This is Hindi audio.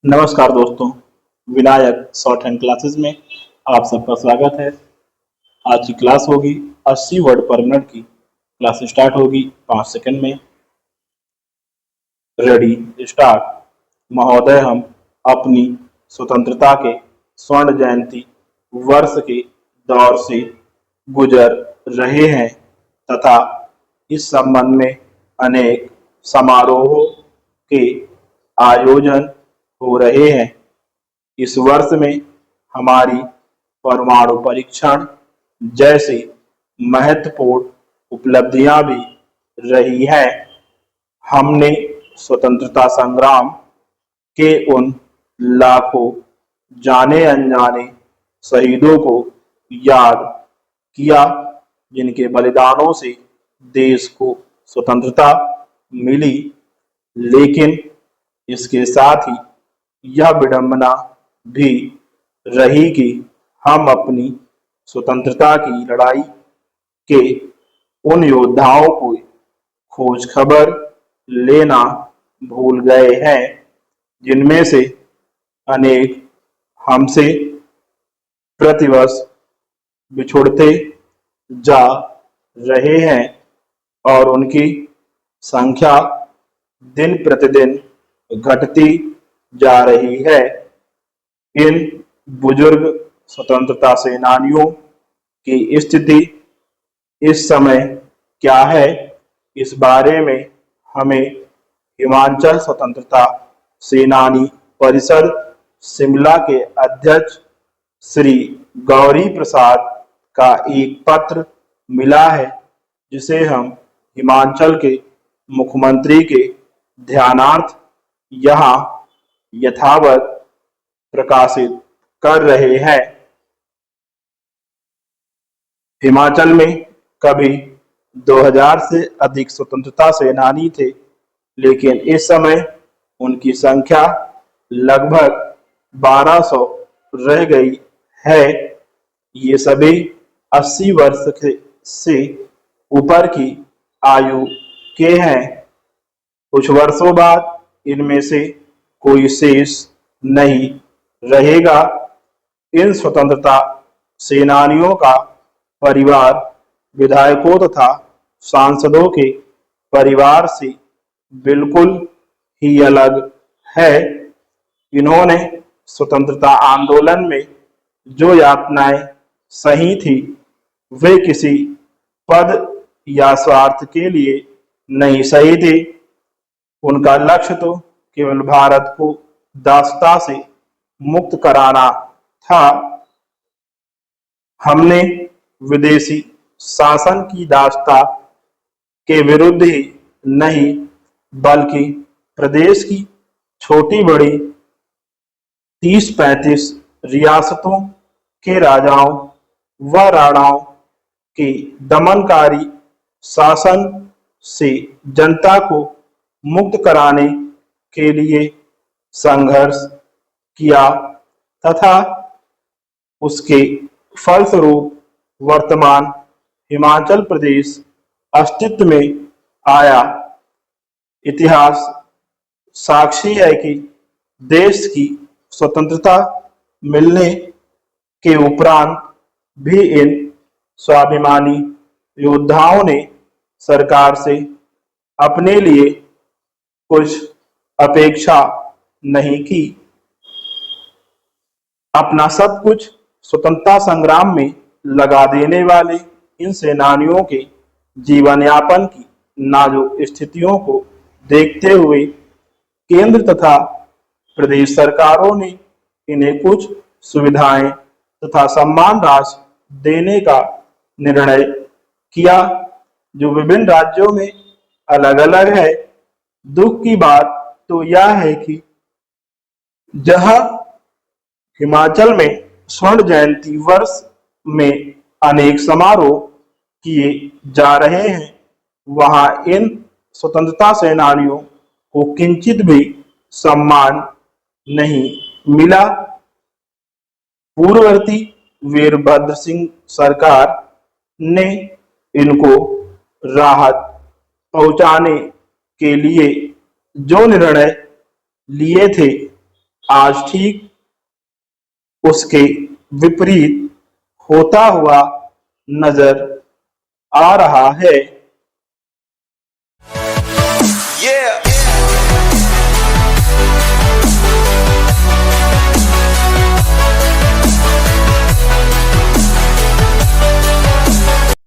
नमस्कार दोस्तों, विनायक शॉर्ट हैंड क्लासेस में आप सबका स्वागत है। आज की क्लास होगी 80 वर्ड पर मिनट की। क्लास स्टार्ट होगी 5 सेकंड में। Ready start. महोदय, हम अपनी स्वतंत्रता के स्वर्ण जयंती वर्ष के दौर से गुजर रहे हैं तथा इस संबंध में अनेक समारोहों के आयोजन हो रहे हैं। इस वर्ष में हमारी परमाणु परीक्षण जैसी महत्वपूर्ण उपलब्धियां भी रही हैं। हमने स्वतंत्रता संग्राम के उन लाखों जाने अनजाने शहीदों को याद किया जिनके बलिदानों से देश को स्वतंत्रता मिली, लेकिन इसके साथ ही यह विडंबना भी रही कि हम अपनी स्वतंत्रता की लड़ाई के उन योद्धाओं को खोज खबर लेना भूल गए हैं जिनमें से अनेक हमसे प्रतिवर्ष बिछुड़ते जा रहे हैं और उनकी संख्या दिन प्रतिदिन घटती जा रही है। इन बुजुर्ग स्वतंत्रता सेनानियों की स्थिति इस समय क्या है, इस बारे में हमें हिमाचल स्वतंत्रता सेनानी परिषद शिमला के अध्यक्ष श्री गौरी प्रसाद का एक पत्र मिला है, जिसे हम हिमाचल के मुख्यमंत्री के ध्यानार्थ यहाँ यथावत प्रकाशित कर रहे हैं। हिमाचल में कभी 2000 से अधिक स्वतंत्रता सेनानी थे, लेकिन इस समय उनकी संख्या लगभग 1200 रह गई है। ये सभी 80 वर्ष से ऊपर की आयु के हैं। कुछ वर्षों बाद इनमें से कोई शेष नहीं रहेगा। इन स्वतंत्रता सेनानियों का परिवार विधायकों तथा सांसदों के परिवार से बिल्कुल ही अलग है। इन्होंने स्वतंत्रता आंदोलन में जो यातनाएं सही थी, वे किसी पद या स्वार्थ के लिए नहीं सही थी। उनका लक्ष्य तो केवल भारत को दासता से मुक्त कराना था। हमने विदेशी शासन की दासता के विरुद्ध ही नहीं, बल्कि प्रदेश की छोटी बड़ी 30-35 रियासतों के राजाओं व राणाओं के दमनकारी शासन से जनता को मुक्त कराने के लिए संघर्ष किया तथा उसके फलस्वरूप वर्तमान हिमाचल प्रदेश अस्तित्व में आया। इतिहास साक्षी है कि देश की स्वतंत्रता मिलने के उपरांत भी इन स्वाभिमानी योद्धाओं ने सरकार से अपने लिए कुछ अपेक्षा नहीं की। अपना सब कुछ स्वतंत्रता संग्राम में लगा देने वाले इन सेनानियों के जीवन यापन की नाजुक स्थितियों को देखते हुए केंद्र तथा प्रदेश सरकारों ने इन्हें कुछ सुविधाएं तथा सम्मान राशि देने का निर्णय किया, जो विभिन्न राज्यों में अलग अलग है। दुख की बात तो यह है कि जहां हिमाचल में स्वर्ण जयंती वर्ष में अनेक समारोह किए जा रहे हैं, वहां इन स्वतंत्रता सेनानियों को किंचित भी सम्मान नहीं मिला। पूर्ववर्ती वीरभद्र सिंह सरकार ने इनको राहत पहुंचाने के लिए जो निर्णय लिए थे, आज ठीक उसके विपरीत होता हुआ नजर आ रहा है। Yeah.